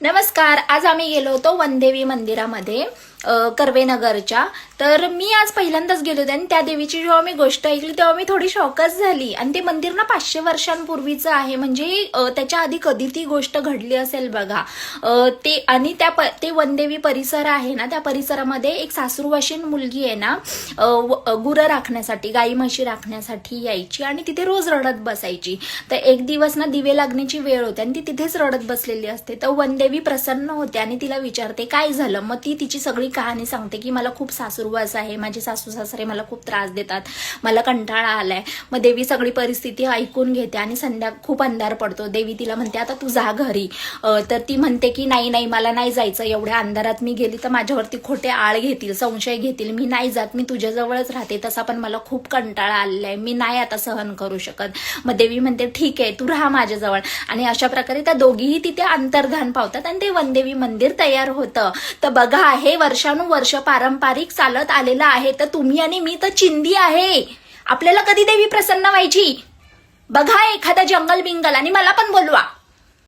नमस्कार. आज आम्ही गेलो होतो वनदेवी मंदिरामध्ये कर्वेनगरच्या. तर मी आज पहिल्यांदाच गेले होते आणि त्या देवीची जेव्हा मी गोष्ट ऐकली तेव्हा मी थोडी शॉकच झाली. आणि ते मंदिर ना 500 वर्षांपूर्वीचं आहे. म्हणजे त्याच्या आधी कधी ती गोष्ट घडली असेल बघा. ते आणि ते वनदेवी परिसर आहे ना, त्या परिसरामध्ये एक सासरूवाशीन मुलगी आहे ना, गुरं राखण्यासाठी, गाई म्हशी राखण्यासाठी यायची आणि तिथे रोज रडत बसायची. तर एक दिवस ना दिवे लागण्याची वेळ होती आणि ती तिथेच रडत बसलेली असते. तर वनदेवी प्रसन्न होते आणि तिला विचारते काय झालं. मग ती तिची सगळी कहाणी सांगते की मला खूप सासूरवास आहे, माझे सासू सासरे मला खूप त्रास देतात, मला कंटाळा आलाय. मग देवी सगळी परिस्थिती ऐकून घेते आणि खूप अंधार पडतो. देवी तिला म्हणते आता तू जा घरी. तर ती म्हणते की नाही नाही मला नाही जायचं, एवढ्या अंधारात मी गेली तर माझ्यावरती खोटे आळ घेतील, संशय घेतील, मी नाही जात, मी तुझ्याजवळच राहते. तसा पण मला खूप कंटाळा आलेला आहे, मी नाही आता सहन करू शकत. मग देवी म्हणते ठीक आहे तू राहा माझ्याजवळ. आणि अशा प्रकारे त्या दोघीही तिथे अंतर्धान पावतात आणि ते वनदेवी मंदिर तयार होतं. तर बघा हे वर्षानुवर्ष पारंपरिक चालत आलेलं आहे. तर तुम्ही आणि मी तर चिंदी आहे. आपल्याला कधी देवी प्रसन्न व्हायची. बघा एखादा जंगल बिंगल आणि मला पण बोलवा.